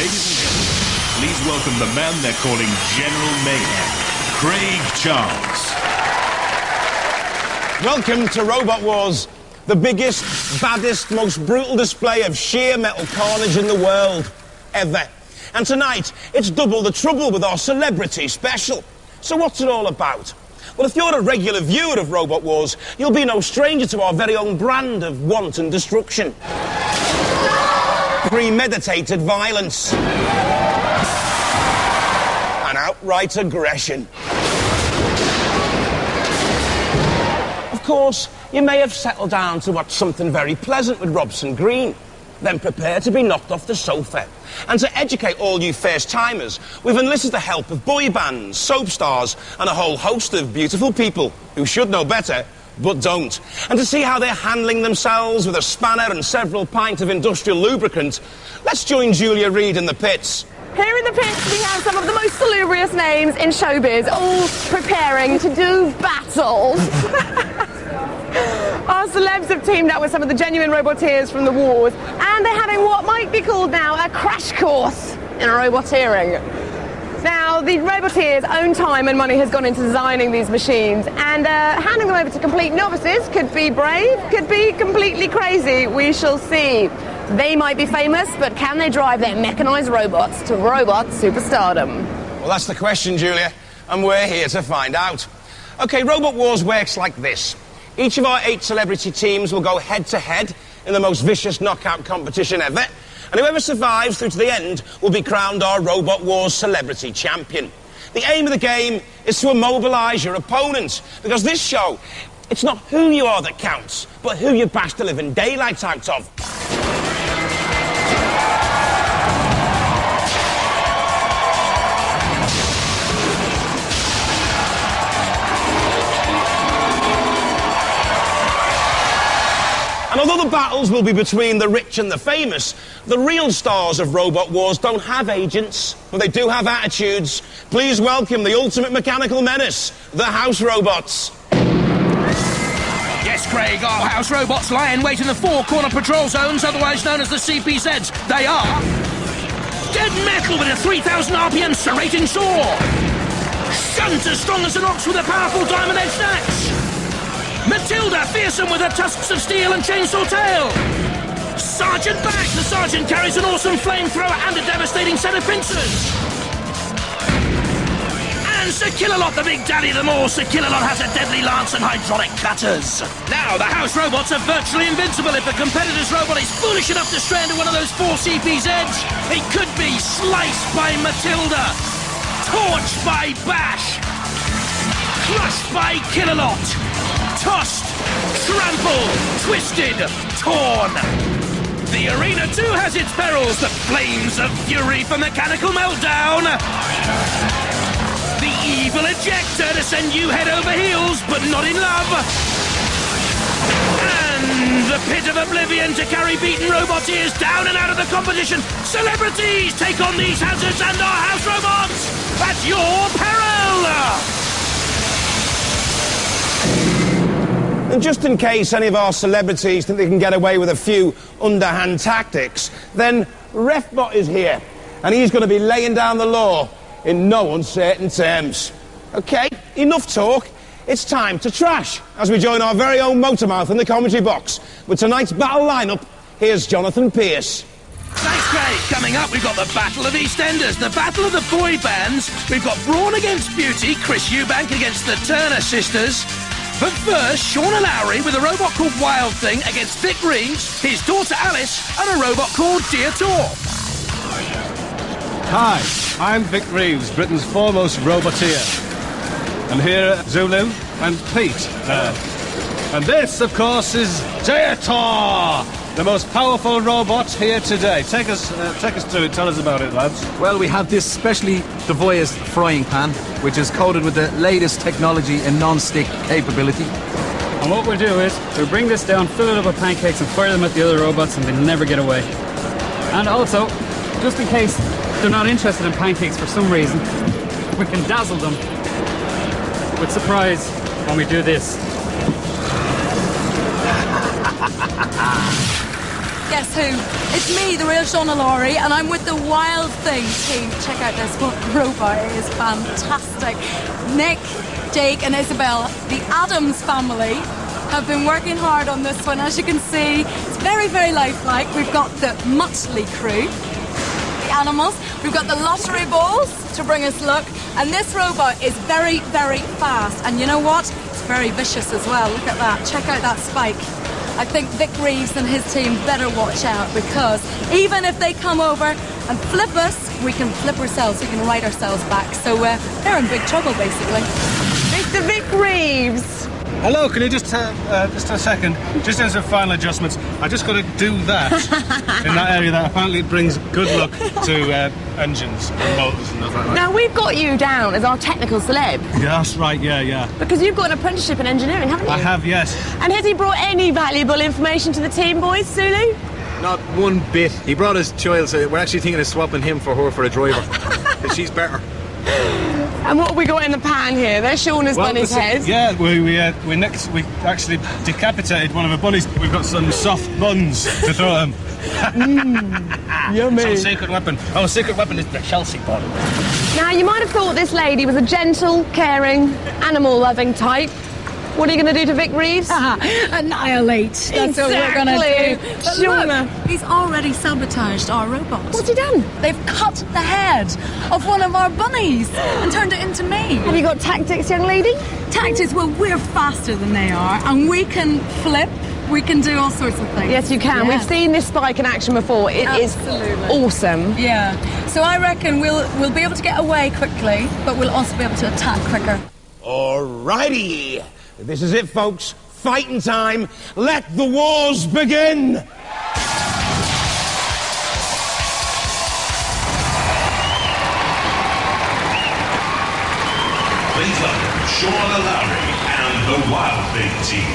Ladies and gentlemen, please welcome the man they're calling General Mayhem, Craig Charles. Welcome to Robot Wars, the biggest, baddest, most brutal display of sheer metal carnage in the world, ever. And tonight, it's double the trouble with our celebrity special. So what's it all about? Well, if you're a regular viewer of Robot Wars, you'll be no stranger to our very own brand of wanton destruction. Premeditated violence. And outright aggression. Of course, you may have settled down to watch something very pleasant with Robson Green. Then prepare to be knocked off the sofa. And to educate all you first-timers, we've enlisted the help of boy bands, soap stars, and a whole host of beautiful people who should know better, but don't. And to see how they're handling themselves with a spanner and several pints of industrial lubricant, let's join Julia Reid in the pits. Here in the pits, we have some of the most salubrious names in showbiz, all preparing to do battle. Our celebs have teamed up with some of the genuine roboteers from the wars, and they're having what might be called now a crash course in roboteering. Now, the roboteers' own time and money has gone into designing these machines, and handing them over to complete novices could be brave, could be completely crazy. We shall see. They might be famous, but can they drive their mechanised robots to robot superstardom? Well, that's the question, Julia, and we're here to find out. OK, Robot Wars works like this. Each of our 8 celebrity teams will go head-to-head in the most vicious knockout competition ever, and whoever survives through to the end will be crowned our Robot Wars celebrity champion. The aim of the game is to immobilise your opponent, because this show, it's not who you are that counts, but who you bash the living daylights out of. And although the battles will be between the rich and the famous, the real stars of Robot Wars don't have agents, but they do have attitudes. Please welcome the ultimate mechanical menace, the House Robots. Yes, Craig, our House Robots lie in wait in the 4 corner patrol zones, otherwise known as the CPZs. They are dead metal with a 3,000 RPM serrating saw, shunt as strong as an ox with a powerful diamond-edged axe, Matilda, fearsome with her tusks of steel and chainsaw tail. Sergeant Back, the sergeant carries an awesome flamethrower and a devastating set of pincers. And Sir Killalot, the big daddy of them all. Sir Killalot has a deadly lance and hydraulic cutters. Now, the House Robots are virtually invincible. If a competitor's robot is foolish enough to stray into one of those 4 CPZs, it could be sliced by Matilda, torched by Bash, crushed by Killalot, tossed, trampled, twisted, torn. The arena too has its perils, the flames of fury for mechanical meltdown. The evil ejector to send you head over heels, but not in love. And the pit of oblivion to carry beaten roboteers down and out of the competition. Celebrities take on these hazards and our House Robots at your peril. And just in case any of our celebrities think they can get away with a few underhand tactics, then Refbot is here, and he's going to be laying down the law in no uncertain terms. OK, enough talk. It's time to trash, as we join our very own Motormouth in the commentary box. With tonight's battle lineup, here's Jonathan Pierce. Thanks, Craig. Coming up, we've got the Battle of EastEnders, the Battle of the Boy Bands. We've got Brawn against Beauty, Chris Eubank against the Turner Sisters. But first, Shauna Lowry with a robot called Wild Thing against Vic Reeves, his daughter Alice, and a robot called Dear Tor. Hi, I'm Vic Reeves, Britain's foremost roboteer. And here are Zulu and Pete. And this, of course, is Dear Tor, the most powerful robot here today. Take us through it. Tell us about it, lads. Well, we have this specially devised frying pan, which is coated with the latest technology and non-stick capability. And what we'll do is, we'll bring this down, fill it up with pancakes and fire them at the other robots, and they'll never get away. And also, just in case they're not interested in pancakes for some reason, we can dazzle them with surprise when we do this. guess who? It's me, the real Shauna Laurie, and I'm with the Wild Thing team. Check out this robot, it is fantastic. Nick, Jake and Isabel, the Addams family, have been working hard on this one. As you can see, it's very, very lifelike. We've got the Muttley crew, the animals. We've got the lottery balls to bring us luck. And this robot is very, very fast. And you know what? It's very vicious as well. Look at that. Check out that spike. I think Vic Reeves and his team better watch out, because even if they come over and flip us, we can flip ourselves, we can right ourselves back. So they're in big trouble, basically. Mr. Vic Reeves. Hello, can you just a second? Just as a final adjustments, I just got to do that in that area that apparently brings good luck to engines and motors and stuff like that. Now, we've got you down as our technical celeb. Yeah, that's right, yeah. Because you've got an apprenticeship in engineering, haven't you? I have, yes. And has he brought any valuable information to the team, boys, Sulu? Not one bit. He brought his child, so we're actually thinking of swapping him for her for a driver. But she's better. And what have we got in the pan here? There's Shauna's bunny's head. Yeah, we actually decapitated one of the bunnies. We've got some soft buns to throw at them. Yummy. It's our secret weapon. Our secret weapon is the Chelsea bun. Now, you might have thought this lady was a gentle, caring, animal-loving type. What are you going to do to Vic Reeves? Annihilate. That's what we're going to do. But Shauna. look, he's already sabotaged our robot. What's he done? They've cut the head of one of our bunnies and turned it into me. Have you got tactics, young lady? Tactics? Well, we're faster than they are, and we can flip. We can do all sorts of things. Yes, you can. Yeah. We've seen this spike in action before. It is awesome. Yeah. So I reckon we'll be able to get away quickly, but we'll also be able to attack quicker. Alrighty. This is it, folks. Fighting time. Let the wars begin. Please welcome Shauna Lowry and the Wild Thing team.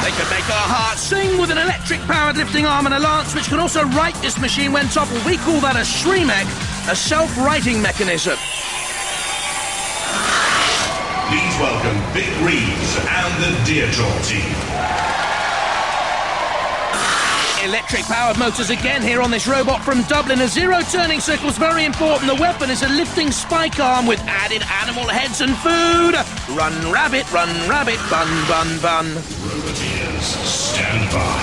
They can make our hearts sing with an electric-powered lifting arm and a lance, which can also right this machine when toppled. We call that a Shremek, a self-righting mechanism. Please welcome Vic Reeves and the Deerjaw team. Electric-powered motors again here on this robot from Dublin. A zero turning circle is very important. The weapon is a lifting spike arm with added animal heads and food. Run, rabbit, bun, bun, bun. Roboteers, stand by.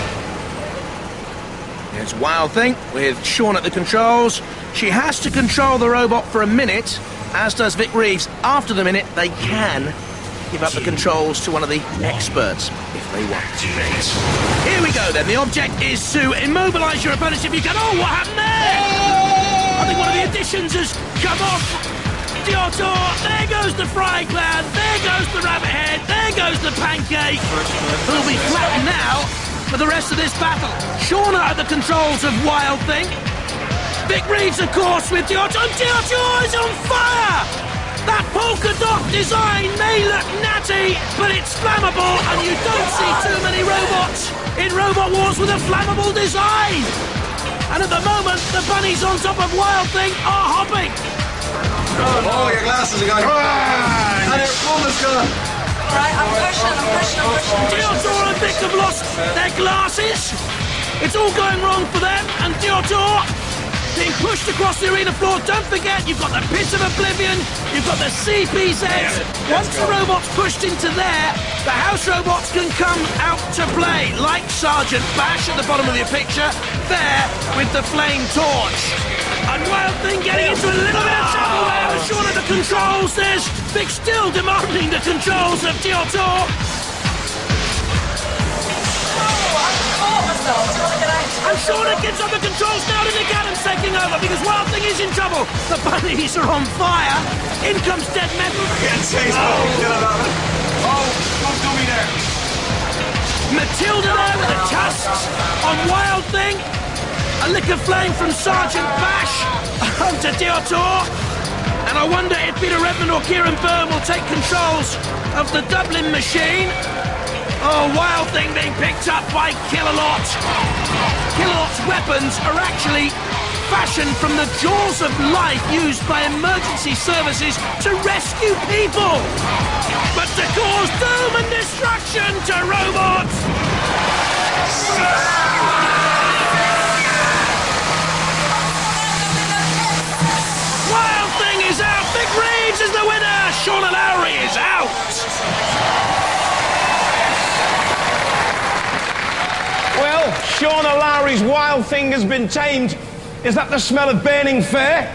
Here's Wild Thing with Sean at the controls. She has to control the robot for a minute, as does Vic Reeves. After the minute, they can give up the controls to one of the experts, if they want. Activate. Here we go then. The object is to immobilise your opponents if you can. Oh, what happened there? I think one of the additions has come off. Diotto, there goes the frying pan, there goes the rabbit head, there goes the pancake. Who'll be flattened now for the rest of this battle. Shauna at the controls of Wild Thing. Vic Reeves, of course, with Diotto. Diotto is on fire! That polka dot design may look natty, but it's flammable, and you don't see too many robots in Robot Wars with a flammable design. And at the moment, the bunnies on top of Wild Thing are hopping. Oh, your glasses are going. And your phone is gone. Right, I'm pushing. Diotto and Vic have lost their glasses. It's all going wrong for them, and Diotto being pushed across the arena floor. Don't forget, you've got the Pit of Oblivion, you've got the CPZs. Once the robot's pushed into there, the house robots can come out to play, like Sergeant Bash at the bottom of your picture, there with the flame torch. And Wild Thing getting into a little bit of trouble there. Sean at the controls. There's Vic still demanding the controls of Diotto. And Shauna gets on the controls now to Nick Adams taking over because Wild Thing is in trouble. The bunnies are on fire. In comes Dead Metal. Don't do me there. Matilda there with the tusks on Wild Thing. A lick of flame from Sergeant Bash onto Diotto. And I wonder if Peter Redmond or Kieran Byrne will take controls of the Dublin machine. Oh, Wild Thing being picked up by Killalot. Killalot's weapons are actually fashioned from the jaws of life used by emergency services to rescue people. But to cause doom and destruction to robots. Wild Thing is out! Vic Reeves is the winner! Shauna Lowry is out! Well, Shauna Lowry's Wild Thing has been tamed. Is that the smell of burning fare?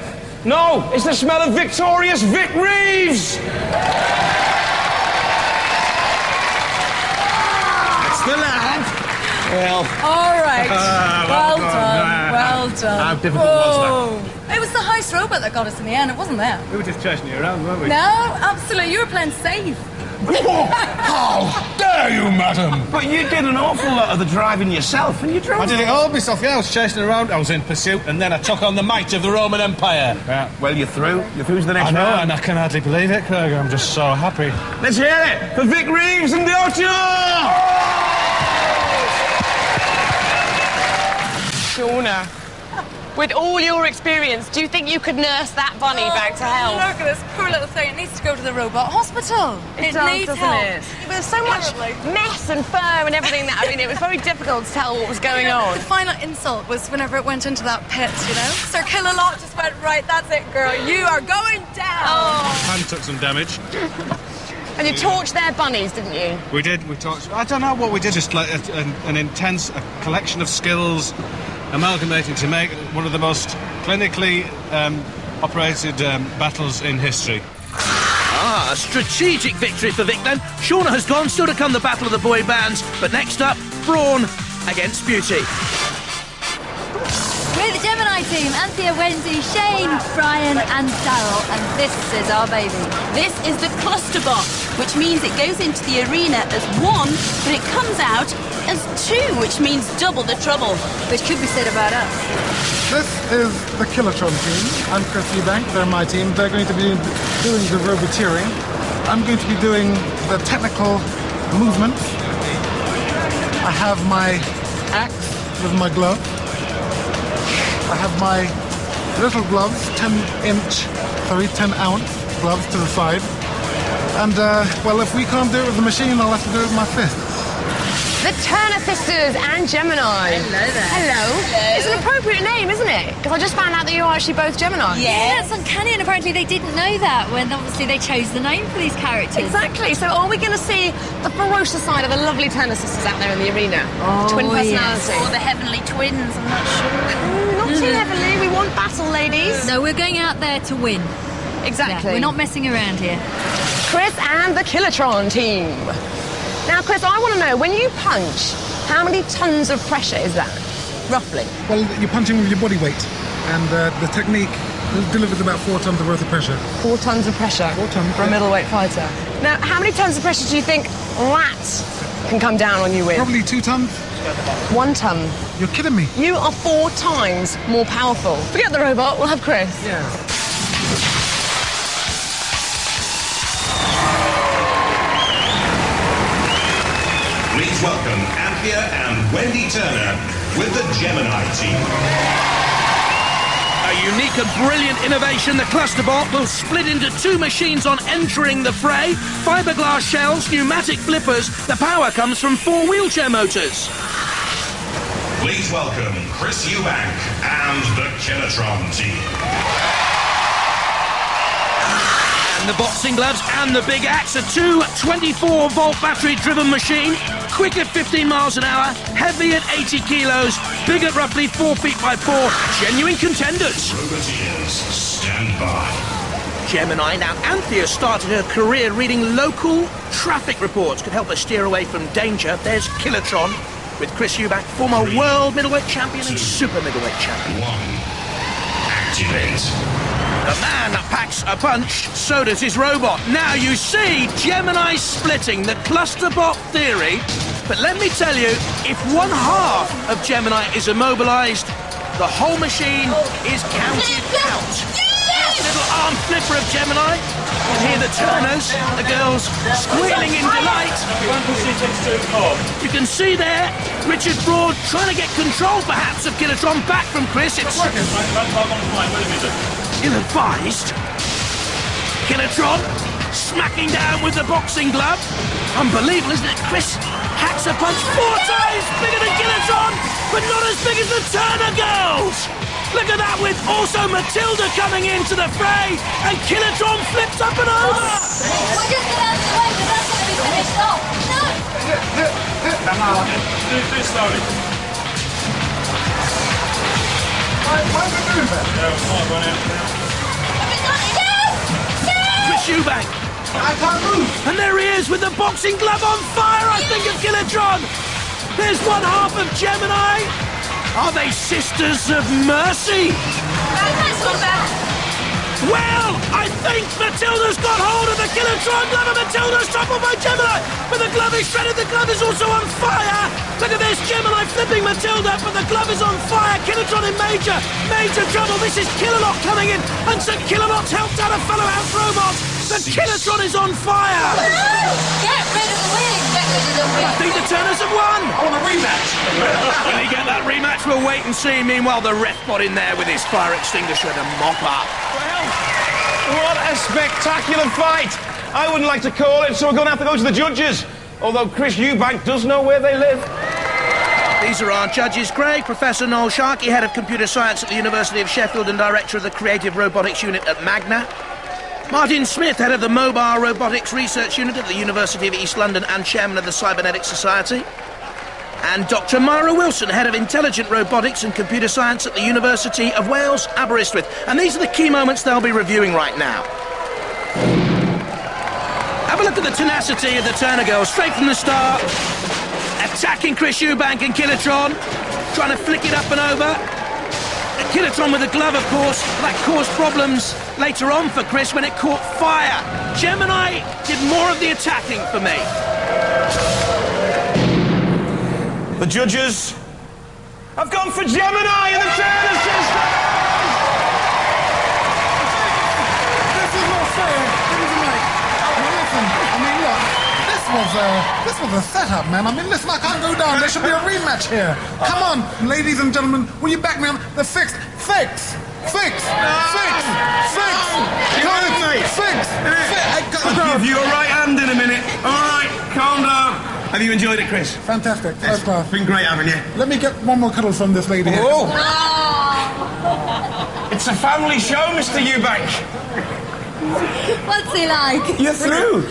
No, it's the smell of victorious Vic Reeves! It's the lad. Well, All right. Well done. Well done. How difficult was It was the house robot that got us in the end. It wasn't them. We were just chasing you around, weren't we? No, absolutely. You were playing safe. How dare you, madam! but you did an awful lot of the driving yourself, and you drove... I did it all myself, yeah. I was chasing around, I was in pursuit, and then I took on the might of the Roman Empire. Yeah. Well, you're through. You're through to the next I know, round. and I can hardly believe it, Craig. I'm just so happy. Let's hear it for Vic Reeves and the Ocho! Shauna, with all your experience, do you think you could nurse that bunny back to health? Look at this poor little thing. It needs to go to the robot hospital. It needs does, help. doesn't it? There's so much Terribly. mess and fur and everything that, I mean, it was very difficult to tell what was going on. The final insult was whenever it went into that pit, you know? Sir Killalot just went, right, that's it, girl. You are going down. Oh, Hand took some damage. and you torched their bunnies, didn't you? We did, we talked... I don't know what we did. Just like an intense collection of skills amalgamating to make one of the most clinically operated battles in history. Ah, a strategic victory for Vic then. Shauna has gone, still to come the battle of the boy bands. But next up, Brawn against Beauty. We're the Gemini team, Anthea, Wendy, Shane, Brian and Daryl, and this is our baby. This is the cluster bot, which means it goes into the arena as one, but it comes out as two, which means double the trouble. Which could be said about us. This is the Kilotron team. I'm Chris Eubank, they're my team. They're going to be doing the roboteering. I'm going to be doing the technical movements. I have my axe with my glove. I have my little gloves, 10-ounce gloves to the side. And, well, if we can't do it with the machine, I'll have to do it with my fists. The Turner Sisters and Gemini. Hello there. Hello. It's an appropriate name, isn't it? Because I just found out that you're actually both Gemini. Yeah, it's uncanny, and apparently they didn't know that when obviously they chose the name for these characters. Exactly. So are we going to see the ferocious side of the lovely Turner Sisters out there in the arena? Oh, Twin yes. personality. Or the heavenly twins, I'm not sure. Not too heavily. We want battle, ladies. No, we're going out there to win. Exactly. Yeah, we're not messing around here. Chris and the Kilotron team. Now, Chris, I want to know, when you punch, how many tons of pressure is that, roughly? Well, you're punching with your body weight, and the technique delivers about 4 tons worth of pressure. 4 tons of pressure 4 tons, for a yeah. middleweight fighter. Now, how many tons of pressure do you think that can come down on you with? Probably 2 tons. 1 ton. You're kidding me. You are 4 times more powerful. Forget the robot, we'll have Chris. Yeah. Please welcome Anthea and Wendy Turner with the Gemini team. A unique and brilliant innovation, the cluster bot will split into 2 machines on entering the fray. Fiberglass shells, pneumatic flippers. The power comes from 4 wheelchair motors. Please welcome Chris Eubank and the Kilotron team. And the boxing gloves and the big axe, a 2 24-volt battery-driven machine. Quick at 15 miles an hour, heavy at 80 kilos, big at roughly 4 feet by 4. Genuine contenders. Roboteers, stand by. Gemini. Now, Anthea started her career reading local traffic reports. Could help her steer away from danger. There's Kilotron with Chris Eubank, former world middleweight champion and super middleweight champion. 1. Activate. The man packs a punch, so does his robot. Now you see Gemini splitting, the cluster bot theory. But let me tell you, if 1/2 of Gemini is immobilized, the whole machine is counted out. Little arm flipper of Gemini. You can hear the Turners, the girls squealing in delight. You can see there Richard Broad trying to get control perhaps of Kilotron back from Chris. It's ill-advised. Kilotron smacking down with the boxing glove. Unbelievable, isn't it? Chris hacks a punch 4 times bigger than Killatron, but not as big as the Turner girls. Look at that, with also Matilda coming into the fray, and Killatron flips up and over. We're just get out of the way, but that's going to be finished off. No! Do slowly. Why are we doing that? Have we done it? Yes! Chris Eubank. I can't move. And there he is with the boxing glove on fire, I think, of Killatron. There's one half of Gemini. Are they sisters of mercy? Well, I think Matilda's got hold of the Killatron glove, and Matilda's toppled by Gemini. But the glove is shredded, the glove is also on fire. Look at this, Gemini flipping Matilda, but the glove is on fire. Killatron in major trouble. This is Killalot coming in, and Sir Killalot's helped out a fellow house robot. The Killatron is on fire. Get rid of the wing! Get rid of the wing! I think the Turners have won. I want a rematch. Will he get that rematch? We'll wait and see. Meanwhile, the ref got in there with his fire extinguisher to mop up. What a spectacular fight! I wouldn't like to call it, so we're going to have to go to the judges. Although Chris Eubank does know where they live. These are our judges, Craig. Professor Noel Sharkey, head of computer science at the University of Sheffield and director of the Creative Robotics Unit at Magna. Martin Smith, head of the Mobile Robotics Research Unit at the University of East London and chairman of the Cybernetics Society. And Dr. Mara Wilson, head of Intelligent Robotics and Computer Science at the University of Wales, Aberystwyth. And these are the key moments they'll be reviewing right now. Have a look at the tenacity of the Turner girls, straight from the start. Attacking Chris Eubank and Killatron, trying to flick it up and over. Killatron with a glove, of course, that caused problems later on for Chris when it caught fire. Gemini did more of the attacking for me. The judges have gone for Gemini and the Turner sisters! This is not fair. It isn't right. Now listen, I mean, look, this was a setup, man. I mean, listen, I can't go down. There should be a rematch here. Come on, ladies and gentlemen, will you back me up? The fix. I'll give you a right hand in a minute. All right, calm down. Have you enjoyed it, Chris? Fantastic. First class. Been great having you. Let me get one more cuddle from this lady here. Oh! It's a family show, Mr. Eubank. What's he like? You're through.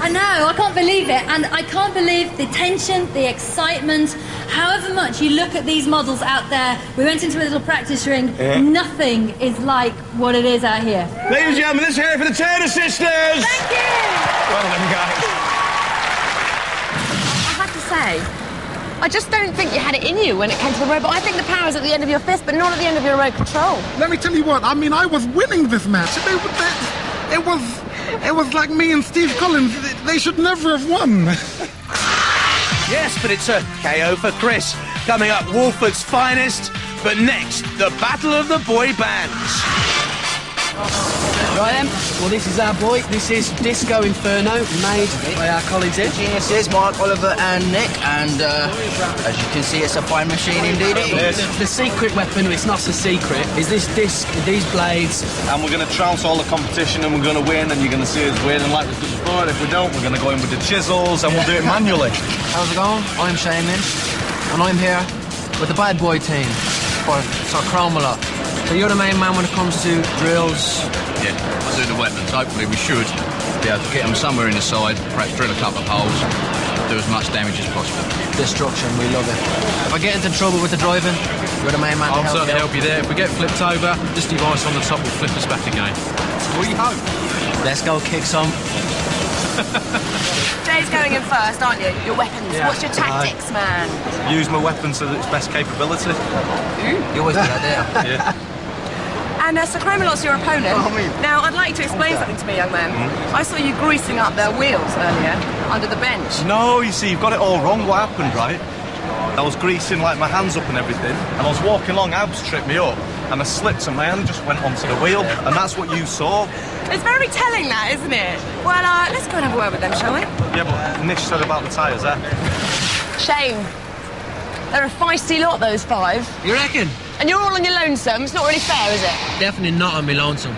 I know, I can't believe it. And I can't believe the tension, the excitement. However much you look at these models out there, we went into a little practice ring, nothing is like what it is out here. Ladies and gentlemen, let's hear it for the Turner sisters. Thank you! Well done, guys. I have to say, I just don't think you had it in you when it came to the robot. I think the power's at the end of your fist, but not at the end of your remote control. Let me tell you what, I mean, I was winning this match. It was like me and Steve Collins. They should never have won. Yes, but it's a KO for Chris. Coming up, Wolford's finest. But next, the battle of the boy bands. Right then, well this is our boy, this is Disco Inferno, made by our colleagues here. Geniuses, Mark, Oliver and Nick, and as you can see it's a fine machine indeed. The secret weapon, it's not so secret, is this disc, these blades. And we're going to trounce all the competition and we're going to win, and you're going to see us win, and like we did before, if we don't, we're going to go in with the chisels and we'll do it manually. How's it going? I'm Shane Lynch, and I'm here with the bad boy team for Sir Cromalot. So you're the main man when it comes to drills? Yeah, I do the weapons. Hopefully we should be able to get them somewhere in the side, perhaps drill a couple of holes, do as much damage as possible. Destruction, we love it. If I get into trouble with the driving, you're the main man I'll to certainly help you there. If we get flipped over, this device on the top will flip us back again. We hope. Let's go kick some. Jay's going in first, aren't you? Your weapons. Yeah. What's your tactics, man? Use my weapon to its best capability. You always do that, don't you? Yeah. And Sir Cromalot's your opponent. Now, I'd like you to explain something to me, young man. I saw you greasing up their wheels earlier, under the bench. No, you see, you've got it all wrong. What happened, right? I was greasing like my hands up and everything, and I was walking along, abs tripped me up, and I slipped and my hand just went onto the wheel, and that's what you saw. It's very telling, that, isn't it? Well, let's go and have a word with them, shall we? Yeah, but Nish said about the tyres, eh? Shame. They're a feisty lot, those five. You reckon? And you're all on your lonesome. It's not really fair, is it? Definitely not on me lonesome.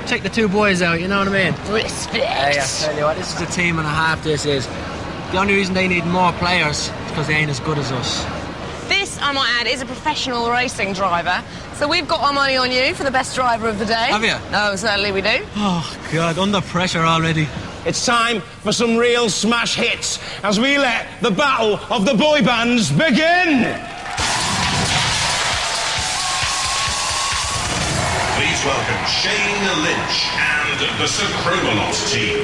Take the two boys out, you know what I mean? Respect. Hey, I tell you what, this is a team and a half, this is. The only reason they need more players is because they ain't as good as us. This, I might add, is a professional racing driver. So we've got our money on you for the best driver of the day. Have you? No, certainly we do. Oh, God, under pressure already. It's time for some real smash hits as we let the battle of the boy bands begin. Please welcome Shane Lynch and the Sacromalot team.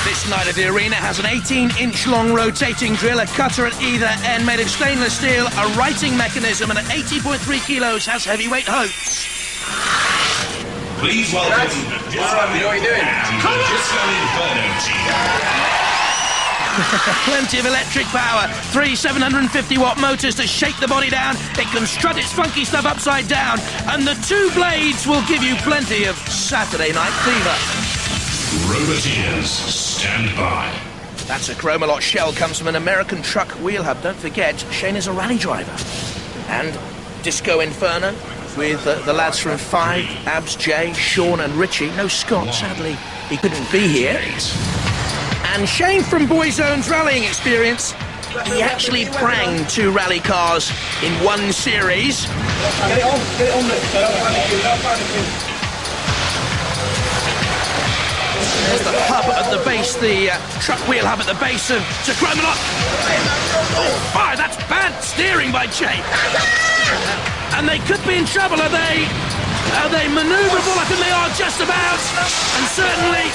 This night of the arena has an 18-inch long rotating drill, a cutter at either end made of stainless steel, a righting mechanism, and at 80.3 kilos has heavyweight hopes. Please welcome the Disco Inferno team. Plenty of electric power, 3 750-watt motors to shake the body down. It can strut its funky stuff upside down, and the 2 blades will give you plenty of Saturday night fever. Roboteers, stand by. That's a Chromalot shell, comes from an American truck wheel hub. Don't forget, Shane is a rally driver. And Disco Inferno with the lads from 5, Abs, Jay, Sean and Richie. No Scott, sadly, he couldn't be here. And Shane from Boyzone's rallying experience, he actually pranged 2 rally cars in one series. Get it on, don't panic. There's the hub at the base, the truck wheel hub at the base of Chromalot. Oh, my, that's bad steering by Jay. And they could be in trouble. Are they manoeuvrable? I think they are just about. And certainly,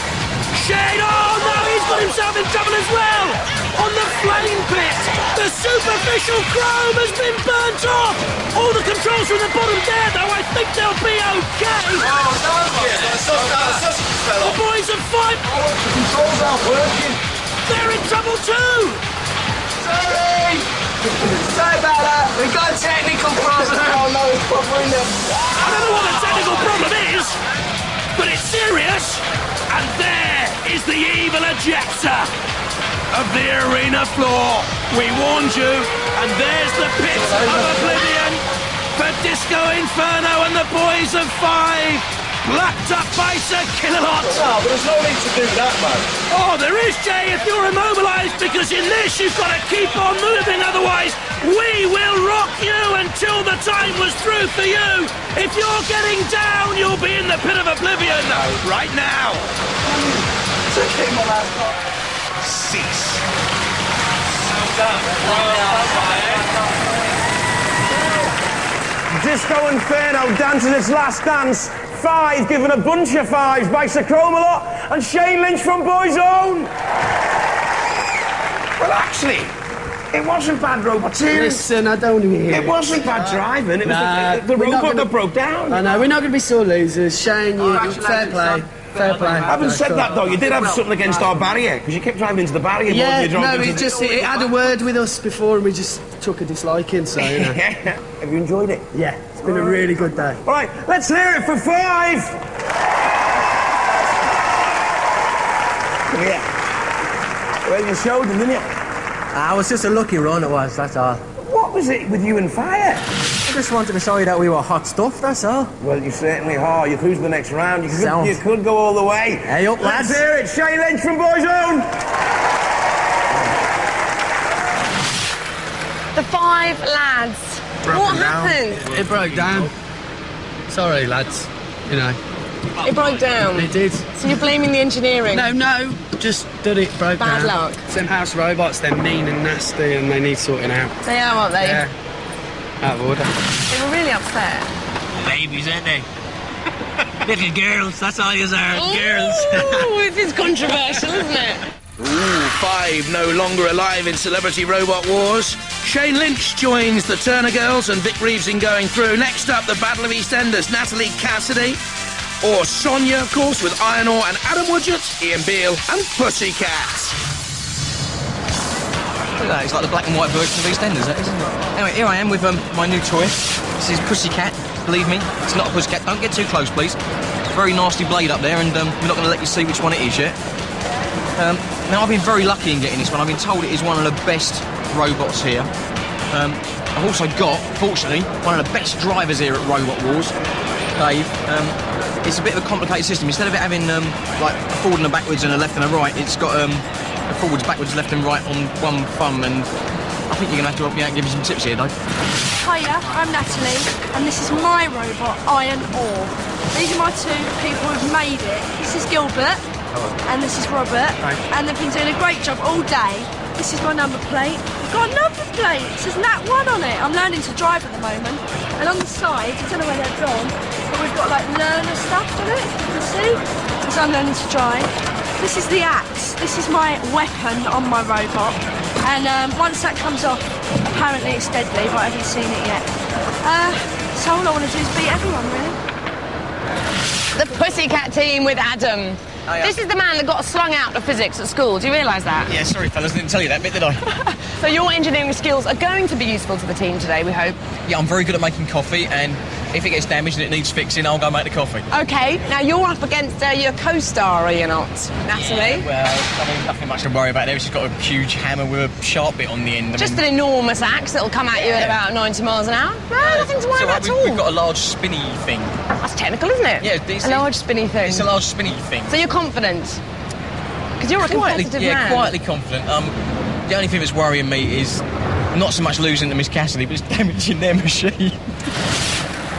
Shane, oh no, he's got himself in trouble as well. On the flame pit, the superficial chrome has been burnt off. All the controls from the bottom there, though, I think they'll be okay. The boys have fought. The controls aren't working. They're in trouble too. Sorry about that. We got a technical problem. Oh no, it's proper in there. I don't know what the technical problem is, but it's serious. And there is the evil ejector of the arena floor. We warned you, and there's the pit of oblivion for Disco Inferno and the boys of 5. Blacked up by Sir Killalot. No, but there's no need to do that, man. Oh, there is, Jay, if you're immobilised, because in this you've got to keep on moving, otherwise we will rock you until the time was through for you. If you're getting down, you'll be in the pit of oblivion right now. Cease. Disco Inferno dancing its last dance. 5 given a bunch of 5s by Sir Chromalot and Shane Lynch from Boyzone. Well, actually, it wasn't bad roboteering. Listen, I don't hear it. wasn't bad driving. It was the robot that broke down. I know, we're not going to be sore losers. Shane, fair play. Fair play. Having said that, though, you did have something against our barrier, because you kept driving into the barrier. Yeah, no, it had a word with us before and we just took a disliking, so, you know. Have you enjoyed it? Yeah, it's been a really good day. All right, let's hear it for 5! Come here. Well, you showed them, didn't you? It was just a lucky run, it was, that's all. What was it with you and fire? I just wanted to show you that we were hot stuff, that's all. Well, you certainly are. You're through to the next round. You could go all the way. Hey up, lads. Let's hear it. Shane Lynch from Boyzone. The 5 lads. What happened? It broke down. Sorry, lads. You know. It broke down? It did. So you're blaming the engineering? No. Just did it, broke down. Bad luck. Some house robots, they're mean and nasty and they need sorting out. They are, aren't they? Yeah. Out of order. They were really upset. Babies, aren't they? Little girls, that's all you are, girls. Oh, it is controversial, isn't it? Ooh, 5 no longer alive in Celebrity Robot Wars. Shane Lynch joins the Turner Girls and Vic Reeves in going through. Next up, the Battle of EastEnders, Natalie Cassidy. Or Sonia, of course, with Iron Ore and Adam Woodgett, Ian Beale and Pussycat. Look at that, it's like the black and white version of EastEnders, that, isn't it? Anyway, here I am with my new toy. This is Pussycat. Believe me, it's not a pussycat. Don't get too close, please. Very nasty blade up there, and we're not going to let you see which one it is yet. Now, I've been very lucky in getting this one. I've been told it is one of the best robots here. I've also got, fortunately, one of the best drivers here at Robot Wars. cave. It's a bit of a complicated system. Instead of it having like a forward and a backwards and a left and a right, it's got a forwards, backwards, left and right on one thumb. And I think you're going to have to help me out and give me some tips here, Dave. Hiya, I'm Natalie, and this is my robot, Iron Ore. These are my two people who've made it. This is Gilbert, and this is Robert, and they've been doing a great job all day. This is my number plate. We've got a number plate. It says Nat 1 on it. I'm learning to drive at the moment. And on the side, I don't know where they've gone, but we've got like learner stuff on it, you can see, because I'm learning to drive. This is the axe. This is my weapon on my robot. And once that comes off, apparently it's deadly, but I haven't seen it yet. So all I want to do is beat everyone, really. The Pussycat team with Adam. Oh, yeah. This is the man that got slung out of physics at school. Do you realise that? Yeah, sorry, fellas, didn't tell you that bit, did I? So your engineering skills are going to be useful to the team today, we hope. Yeah, I'm very good at making coffee, and if it gets damaged and it needs fixing, I'll go make the coffee. OK, now you're up against your co-star, are you not, Natalie? Yeah, well, I mean, nothing much to worry about there. She's got a huge hammer with a sharp bit on the end. Just an enormous axe that'll come at you at about 90 miles an hour. No, nothing to worry about at all. We've got a large spinny thing. That's technical, isn't it? Yeah, a large spinny thing. It's a large spinny thing. So you're confident? Because you're a competitive man. Quietly confident. The only thing that's worrying me is not so much losing to Miss Cassidy, but it's damaging their machine.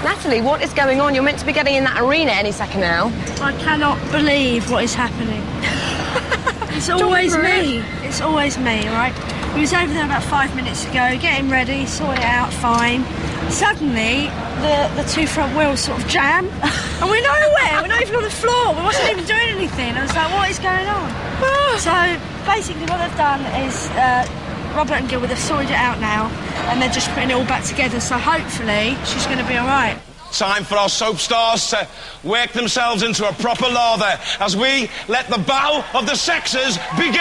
Natalie, what is going on? You're meant to be getting in that arena any second now. I cannot believe what is happening. It's always me. It's always me, right? We was over there about 5 minutes ago, getting ready, sorting it out, fine. Suddenly, the two front wheels sort of jam, and we're nowhere. We're not even on the floor. We wasn't even doing anything. I was like, what is going on? So basically, what they've done is Robert and Gilbert have sorted it out now, and they're just putting it all back together. So hopefully, she's going to be all right. Time for our soap stars to work themselves into a proper lather as we let the bow of the sexes begin.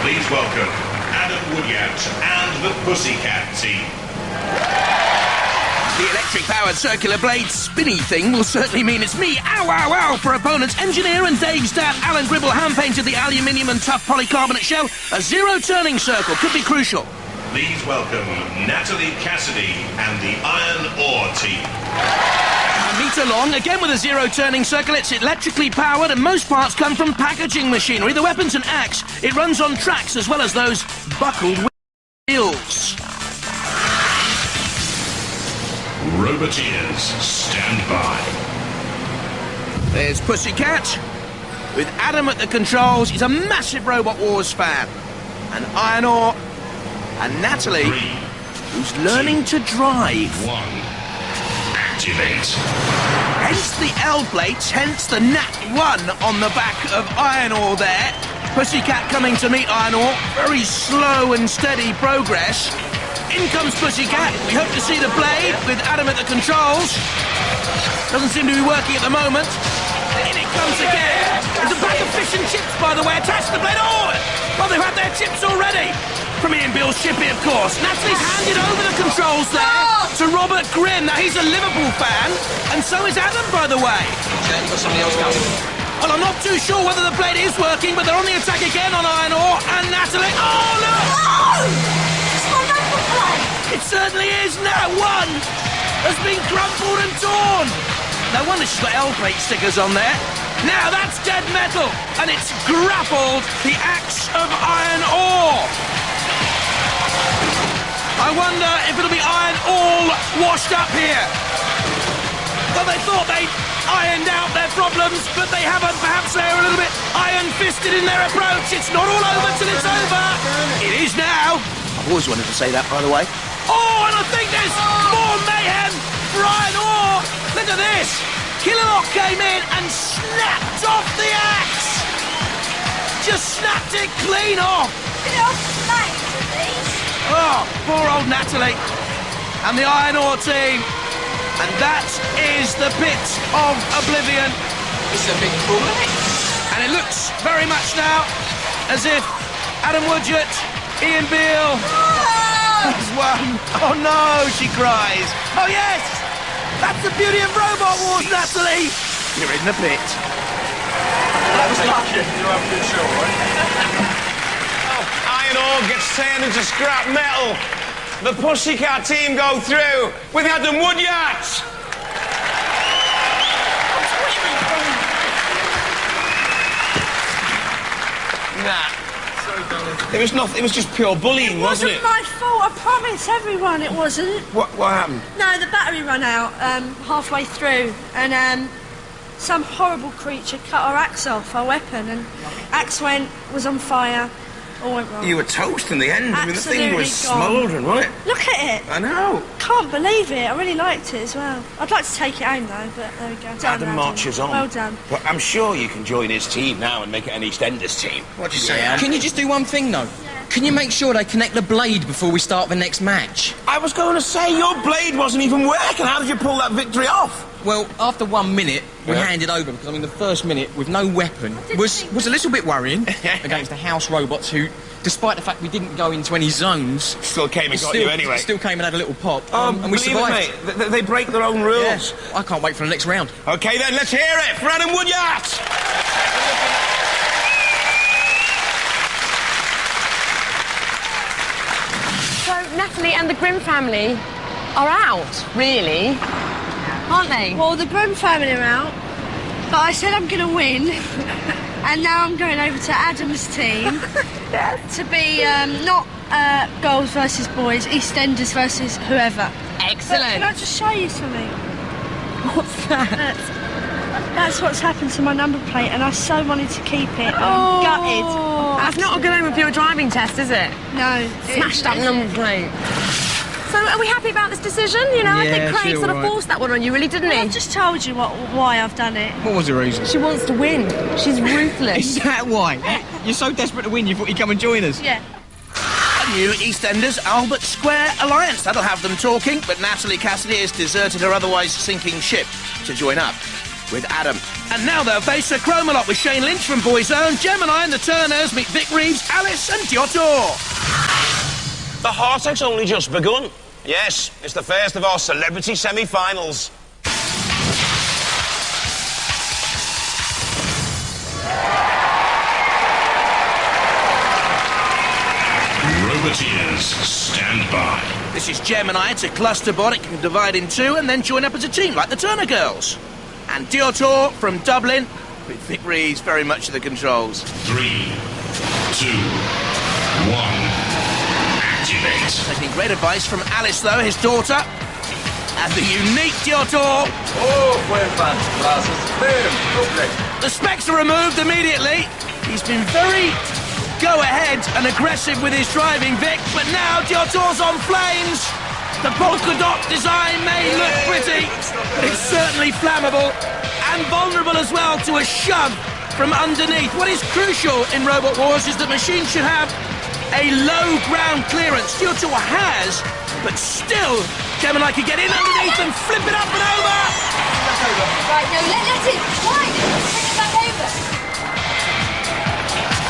Please welcome Adam Woodyard and the Pussycat team. The electric-powered circular blade spinny thing will certainly mean it's me, ow, ow, ow, for opponents. Engineer and Dave's dad, Alan Gribble, hand-painted the aluminium and tough polycarbonate shell. A zero-turning circle could be crucial. Please welcome Natalie Cassidy and the Iron Ore team. A metre long, again with a zero-turning circle. It's electrically powered, and most parts come from packaging machinery. The weapon's an axe. It runs on tracks as well as those buckled wheels. Roboteers, stand by. There's Pussycat, with Adam at the controls. He's a massive Robot Wars fan. And Iron Ore, and Natalie, who's learning to drive. 1. Activate. Hence the L plates, hence the Nat 1 on the back of Iron Ore there. Pussycat coming to meet Iron Ore. Very slow and steady progress. In comes Pussycat. We hope to see the blade with Adam at the controls. Doesn't seem to be working at the moment. In it comes again. There's a bag of fish and chips, by the way, attached to the blade. Oh! Well, they've had their chips already. From Ian Bill's chippy, of course. Natalie's handed over the controls there to Robert Grimm. Now, he's a Liverpool fan, and so is Adam, by the way. Got somebody else coming. Well, I'm not too sure whether the blade is working, but they're on the attack again on Iron Ore, and Natalie... Oh, look! Oh! It certainly is. Nat 1 has been crumpled and torn. No wonder she's got L-plate stickers on there. Now that's dead metal, and it's grappled the axe of Iron Ore. I wonder if it'll be Iron all washed up here. Well, they thought they'd ironed out their problems, but they haven't. Perhaps they're a little bit iron-fisted in their approach. It's not all over till it's over. It is now. I've always wanted to say that, by the way. Oh, and I think there's more mayhem for Iron Ore. Look at this. Killalot came in and snapped off the axe. Just snapped it clean off. Oh, poor old Natalie and the Iron Ore team. And that is the pit of oblivion. It's a big pool. And it looks very much now as if Adam Woodgett, Ian Beale has won. Oh no, she cries. Oh yes, that's the beauty of Robot Wars, Natalie. You're in the pit. That was lucky. You have a good show, right? turned into scrap metal. The Pussycat team go through with Adam Woodyard. Nah. It was nothing. It was just pure bullying, wasn't it? It wasn't my fault. I promise everyone it wasn't. What happened? No, the battery ran out halfway through, and some horrible creature cut our axe off, our weapon, and axe was on fire. All went wrong. You were toast in the end. I mean, the thing was Absolutely gone. smouldering, wasn't it? Look at it. I know. Can't believe it. I really liked it as well. I'd like to take it home though, but there we go. Done, Adam marches on. Well done. But I'm sure you can join his team now and make it an EastEnders team. What do you say, Anne? Can you just do one thing, though? Can you make sure they connect the blade before we start the next match? I was going to say, your blade wasn't even working. How did you pull that victory off? Well, after 1 minute, we handed over because, I mean, the first minute with no weapon was a little bit worrying against the house robots who, despite the fact we didn't go into any zones... Still came and got you anyway. Still came and had a little pop. And we survived. It, mate. They break their own rules. Yeah. I can't wait for the next round. OK, then, let's hear it for Adam Woodyard! So Natalie and the Grimm family are out, really, aren't they? Well, the Grimm family are out, but I said I'm going to win, and now I'm going over to Adam's team to be not girls versus boys, EastEnders versus whoever. Excellent. But can I just show you something? What's that? That's what's happened to my number plate, and I so wanted to keep it. I'm gutted. That's not a good aim for your driving test, is it? No. Smashed up number plate. So are we happy about this decision? You know, I think Craig sort of forced that one on you, really, didn't he? I've just told you why I've done it. What was the reason? She wants to win. She's ruthless. Is that why? You're so desperate to win, you thought you'd come and join us? Yeah. A new EastEnders Albert Square alliance. That'll have them talking, but Natalie Cassidy has deserted her otherwise sinking ship to join up with Adam. And now they'll face a Chromalot with Shane Lynch from Boyzone, Gemini and the Turners meet Vic Reeves, Alice and Giotto. The heartache's only just begun. Yes, it's the first of our celebrity semi-finals. Roboteers, stand by. This is Gemini. It's a cluster bot. It can divide in two and then join up as a team, like the Turner Girls. And Giotto from Dublin, with Vic Reeves very much at the controls. 3, 2, 1, activate. Taking great advice from Alice, though, his daughter. And the unique Giotto. Oh, buen fan. Glasses. Boom. Lovely. The specs are removed immediately. He's been very go-ahead and aggressive with his driving, Vic, but now Giotto's on flames. The polka dot design may look pretty, but it's certainly flammable and vulnerable as well to a shove from underneath. What is crucial in Robot Wars is that machines should have a low ground clearance. Giotto has, but still, Gemini could get in underneath and flip it up and over. Right, no, let it. Why? Bring it back over.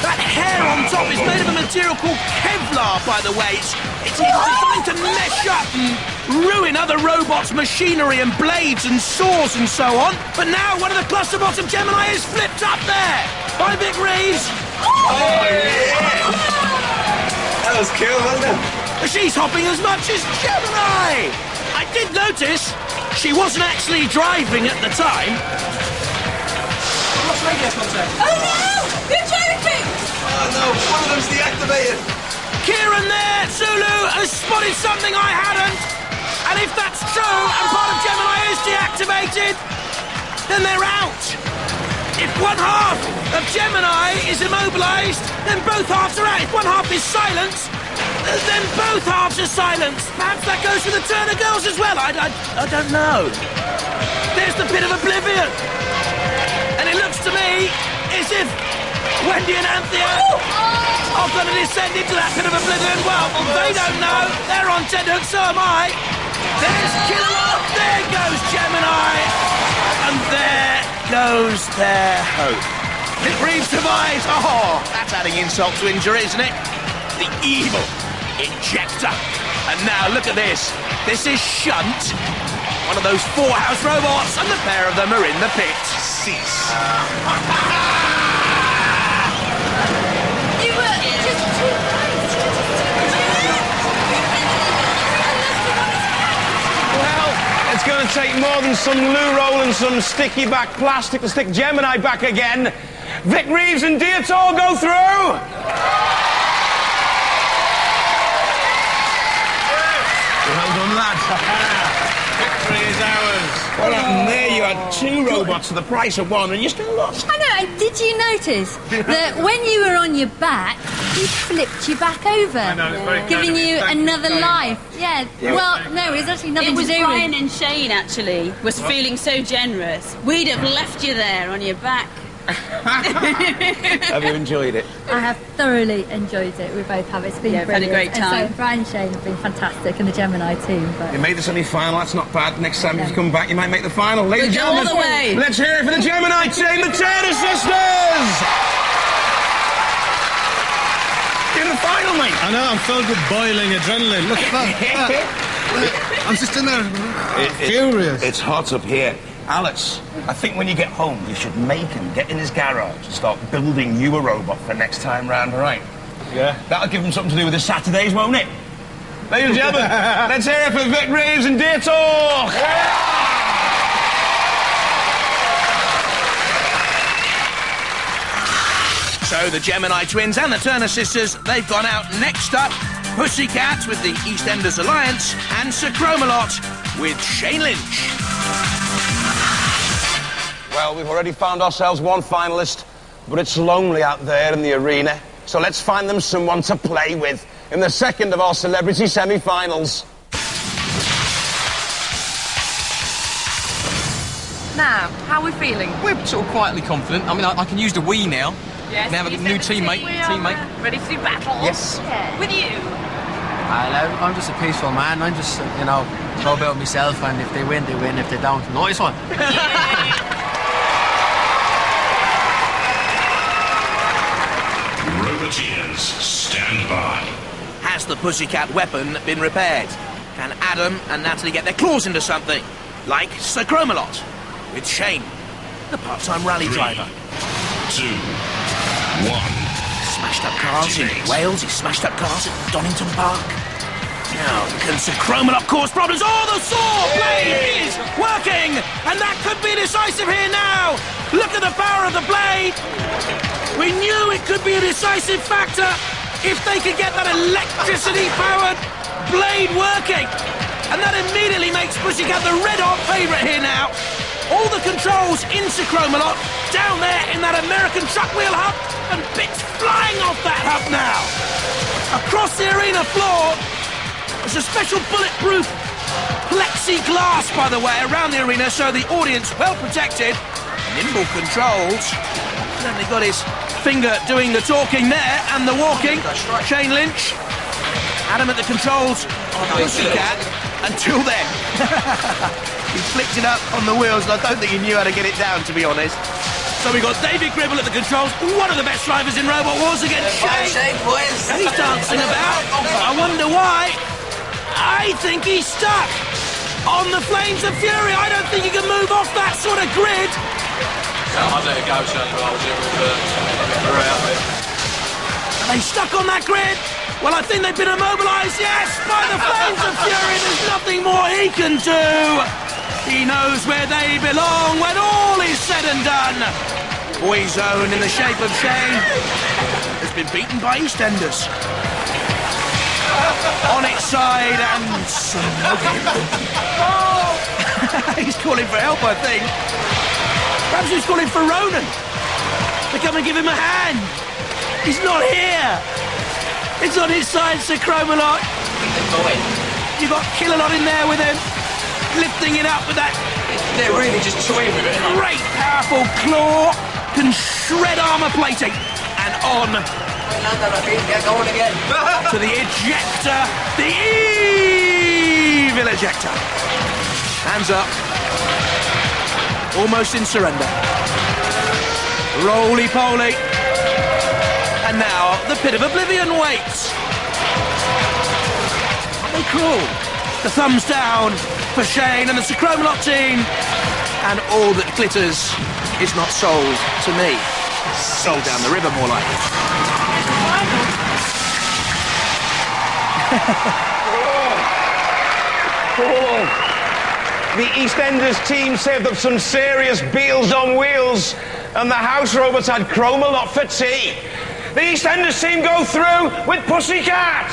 That hair on top is made of a material called Kevlar, by the way. It's designed to mesh up and ruin other robots' machinery and blades and saws and so on. But now one of the cluster bots of Gemini is flipped up there by Vic Reeves. Oh, yeah! That was cool, wasn't it? She's hopping as much as Gemini. I did notice she wasn't actually driving at the time. Lost radio contact. Oh no! You're joking! Oh no, one of them's deactivated. Kieran there, Zulu, has spotted something I hadn't. And if that's true, and part of Gemini is deactivated, then they're out. If one half of Gemini is immobilised, then both halves are out. If one half is silenced, then both halves are silenced. Perhaps that goes for the Turner Girls as well. I don't know. There's the pit of oblivion. And it looks to me as if Wendy and Anthea are going to descend into that pit of oblivion. Well, they don't know. They're on tenterhooks, so am I. There's Kilowog. There goes Gemini. And there goes their hope. Vic Reeves survives. Oh, that's adding insult to injury, isn't it? The evil injector. And now look at this. This is Shunt, one of those 4 house robots, and the pair of them are in the pit. Cease. You were just too nice. more than some loo roll and some sticky back plastic to stick Gemini back again. Vic Reeves and Dietor go through. Well done, lads. Victory is ours. What happened there? You had 2 robots for the price of 1 and you still lost. I know, and did you notice that when you were on your back, he flipped you back over, giving you another life? Yeah, well, no, it was actually nothing It was to do Brian with... and Shane, actually, was feeling so generous. We'd have left you there on your back. Have you enjoyed it? I have thoroughly enjoyed it. We both have. It's been Yeah, we've had a brilliant. great time. And so Brian and Shane have been fantastic, and the Gemini team. But You made the semi-final, that's not bad. Next time you come back, you might make the final. Ladies and We'll go all gentlemen, the way. let's hear it for the Gemini team, the Turner sisters! In the final, mate. I know, I'm filled with boiling adrenaline. Look at that. I'm just in there furious. It's hot up here. Alice, I think when you get home, you should make him get in his garage and start building you a robot for next time round, all right? Yeah. That'll give him something to do with his Saturdays, won't it? Ladies and gentlemen, let's hear it for Vic Reeves and Dietor! So the Gemini twins and the Turner sisters, they've gone out. Next up, Pussycat with the EastEnders Alliance and Sir Cromalot with Shane Lynch. Well, we've already found ourselves one finalist, but it's lonely out there in the arena. So let's find them someone to play with in the second of our celebrity semi-finals. Now, how are we feeling? We're sort of quietly confident. I mean, I can use the Wii now. Yes, Now I've got a new teammate. Ready to do battle? Yes. With you. I'm just a peaceful man. I'm just, go about myself, and if they win, they win. If they don't, nice one. Roboteers, stand by. Has the Pussycat weapon been repaired? Can Adam and Natalie get their claws into something? Like Sir Cromalot with Shane, the part-time rally driver. 2, 1. Smashed up cars in Wales, he smashed up cars at Donington Park. Now, can Sir Cromalot cause problems? Oh, the saw blade is working! And that could be decisive here now! Look at the power of the blade! We knew it could be a decisive factor if they could get that electricity-powered blade working. And that immediately makes Pussycat the red-hot favourite here now. All the controls in Sir Cromalot, down there in that American truck wheel hub, and bits flying off that hub now. Across the arena floor, there's a special bulletproof plexiglass, by the way, around the arena, so the audience well protected. Nimble controls. Certainly got his finger doing the talking there, and the walking. Shane Lynch. Adam at the controls. Pussycat. Until then. He flicked it up on the wheels, and I don't think he knew how to get it down, to be honest. So we got David Gribble at the controls, one of the best drivers in Robot Wars against Shane. He's dancing about. I wonder why. I think he's stuck on the flames of fury. I don't think he can move off that sort of grid. I'll let it go, son. I was here with Are they stuck on that grid? Well, I think they've been immobilised, yes, by the flames of fury. There's nothing more he can do. He knows where they belong when all is said and done. Boyzone in the shape of Shane has been beaten by EastEnders. On its side and smoking. He's calling for help, I think. Perhaps he's calling for Ronan to come and give him a hand. He's not here. It's on his side, Sir Cromalot. You've got Killalot in there with him, lifting it up with that. They're really just toying with it. Great, powerful claw, can shred armour plating. And on Going again. to the ejector, the evil ejector. Hands up. Almost in surrender. Roly-poly. And now the pit of oblivion waits. Aren't they cruel? The thumbs down for Shane and the Sir Cromalot team. And all that glitters is not sold to me. Sold down the river, more like it. The EastEnders team saved up some serious Beals on wheels, and the house robots had Chrome-a-lot for tea. The EastEnders team go through with Pussycat!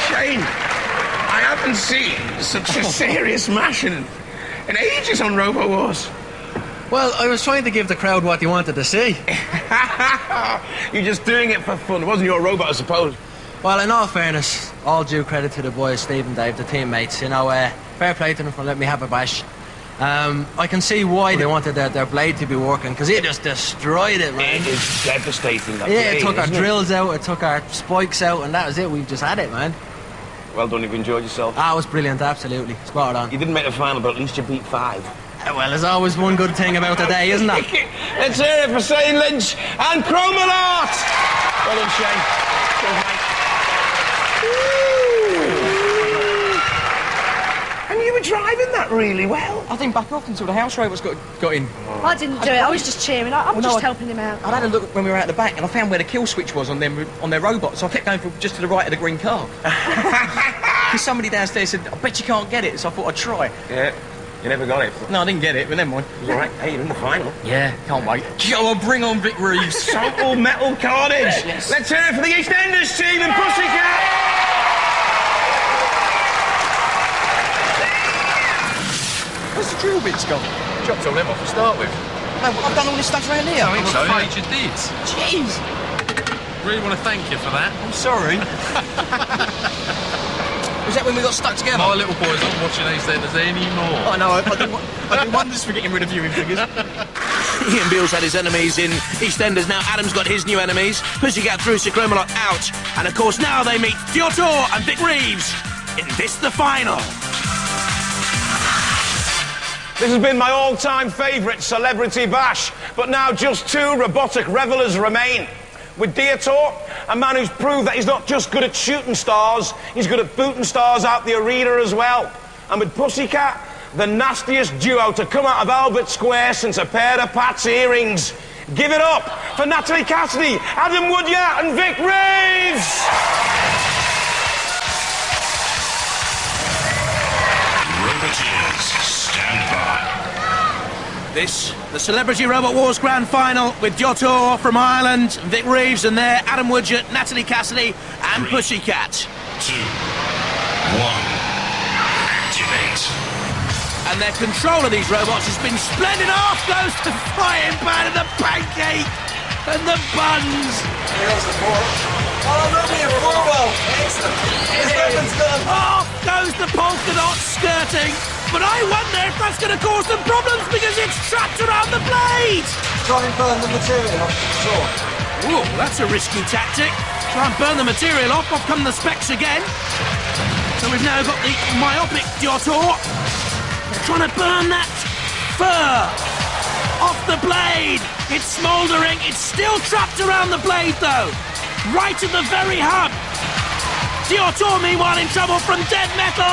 Shane, I haven't seen such a serious mash in ages on Robo Wars. Well, I was trying to give the crowd what they wanted to see. You're just doing it for fun. It wasn't your robot, I suppose. Well, in all fairness, all due credit to the boys, Steve and Dave, the teammates. You know, fair play to them for letting me have a bash. I can see why they wanted their blade to be working, because it just destroyed it, man. It is devastating, that Yeah, blade, it took our isn't drills out, it took our spikes out, and that was it. We just had it, man. Well done, you've enjoyed yourself. Ah, it was brilliant, absolutely. Spot on. You didn't make the final, but at least you beat 5. Well, there's always one good thing about the day, isn't there? Let's hear it for Shane Lynch and Chrome-a-lot! Well done, Shane. Cheers, mate. And you were driving that really well. I didn't back off until the house robots got in. I didn't do it, I was just cheering. I was just helping him out. I had a look when we were out the back and I found where the kill switch was on their robot, so I kept going just to the right of the green car. Because somebody downstairs said, I bet you can't get it, so I thought I'd try. Yeah. You never got it. No, I didn't get it, but never mind. It was all right. Hey, you're in the final. Yeah, can't wait. Go on, bring on Vic Reeves. Total metal carnage. Yes. Let's hear it for the EastEnders team and Pussycat. Where's the drill bits gone? Chopped all them off to start with. No, I've done all this stuff around here. I think so, afraid you did. Jeez. Really want to thank you for that. I'm sorry. Was that when we got stuck together? My little boy's not watching EastEnders anymore. I know, I do wonders for getting rid of viewing figures. Ian Beale's had his enemies in EastEnders. Now Adam's got his new enemies. Pussycat threw Sir Chrome-a-lot out. And of course now they meet Diotto and Vic Reeves in this, the final. This has been my all-time favourite celebrity bash, but now just 2 robotic revellers remain. With Diotto, a man who's proved that he's not just good at shooting stars, he's good at booting stars out the arena as well. And with Pussycat, the nastiest duo to come out of Albert Square since a pair of Pat's earrings. Give it up for Natalie Cassidy, Adam Woodyard and Vic Reeves! Roboteers, stand by. This, the Celebrity Robot Wars Grand Final with Diotto from Ireland, Vic Reeves, and there Adam Woodgett, Natalie Cassidy, and 3, Pussycat. 2, 1, activate. And their control of these robots has been splendid. Off goes the frying pan and the pancake and the buns. Here's the four. Oh, look at your four-ball. Excellent. His weapon's done. Off goes the polka dot skirting. But I wonder if that's going to cause them problems because it's trapped around the blade. Try and burn the material off. Sure. Whoa, that's a risky tactic. Try and burn the material off come the specs again. So we've now got the myopic Diotto. They're trying to burn that fur off the blade. It's smouldering. It's still trapped around the blade, though. Right at the very hub. Diotto, meanwhile, in trouble from dead metal.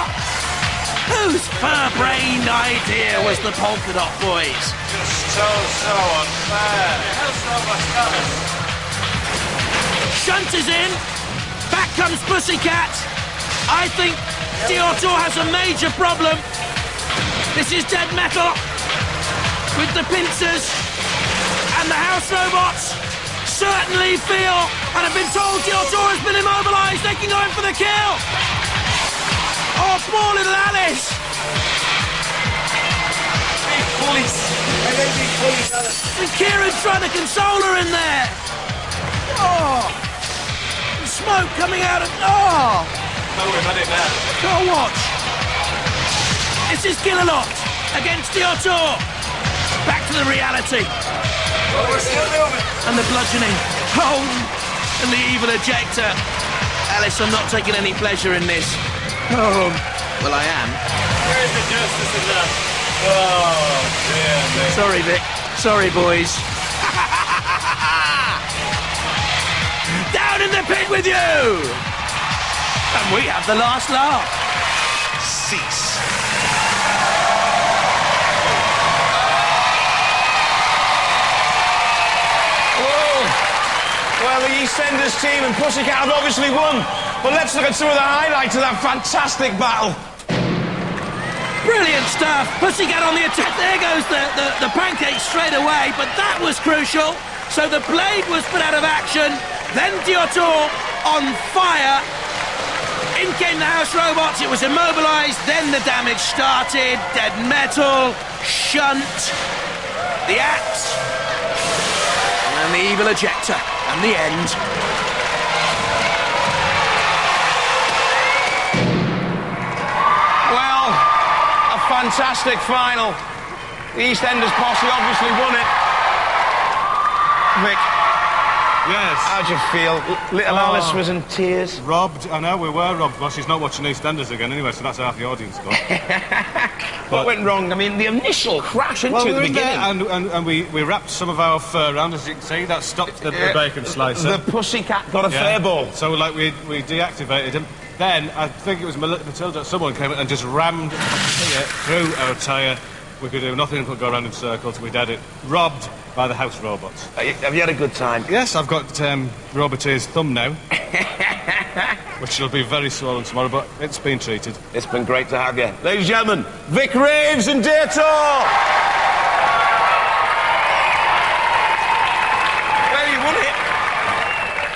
Whose fur-brained idea was the polka dot boys? Just so unfair. How's so much coming? Shunt is in. Back comes Pussycat. I think Diotto has a major problem. This is dead metal with the pincers, and the house robots certainly feel and have been told Diotto has been immobilised. They can go in for the kill. Oh, poor little Alice! Big police. I think big police, Alice. And Kieran's trying to console her in there. Oh! The smoke coming out of... Oh! No, we've had it now. Go watch. This is Kill-a-lot against Diotto. Back to the reality. Oh, we're still moving. And the bludgeoning. Oh! And the evil ejector. Alice, I'm not taking any pleasure in this. Oh, well, I am. Where's the justice in that? Oh, dear me. Sorry, Vic. Sorry, boys. Down in the pit with you! And we have the last laugh. Cease. Well, the EastEnders team and Pussycat have obviously won. But let's look at some of the highlights of that fantastic battle. Brilliant stuff. Pussycat on the attack. There goes the pancake straight away, but that was crucial. So the blade was put out of action. Then Diotto on fire. In came the house robots. It was immobilised. Then the damage started. Dead metal, shunt, the axe, and the evil ejector, and the end. Well, a fantastic final. The EastEnders posse obviously won it. Vic. Yes. How'd you feel? Little Alice was in tears. Robbed. I know, we were robbed. Well, she's not watching EastEnders again anyway, so that's half the audience gone. What went wrong? I mean, the initial crash into the beginning. And we wrapped some of our fur around, as you can see. That stopped the bacon slicer. The Pussycat got a fair ball. So, like, we deactivated him. Then, I think it was Matilda, someone came in and just rammed here through our tyre. We could do nothing but go around in circles. We'd had it robbed by the house robots. Have you had a good time? Yes, I've got Roboteer's thumb now, which will be very swollen tomorrow, but it's been treated. It's been great to have you. Ladies and gentlemen, Vic Raves and Diotto! Well, you won it.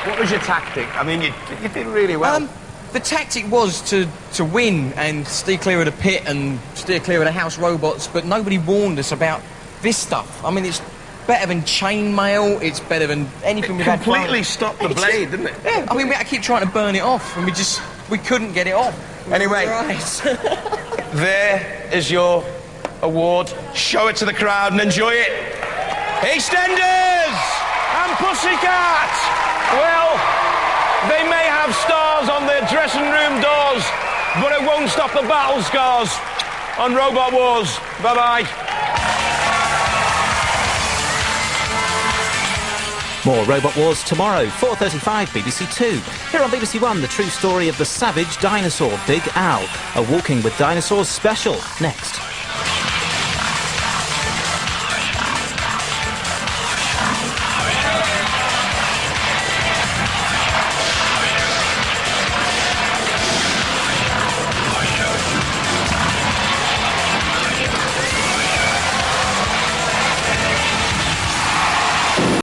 What was your tactic? I mean, you did really well. The tactic was to win and steer clear of the pit and steer clear of the house robots, but nobody warned us about this stuff. I mean, it's better than chainmail, it's better than anything we've had. Completely stopped the blade, didn't it? Yeah, I mean, we had to keep trying to burn it off, and we couldn't get it off. Anyway, there is your award. Show it to the crowd and enjoy it. EastEnders and Pussycat! Well, they may have stars on their dressing room doors, but it won't stop the battle scars on Robot Wars. Bye-bye. More Robot Wars tomorrow, 4:35 BBC Two. Here on BBC One, the true story of the savage dinosaur, Big Al. A Walking with Dinosaurs special, next.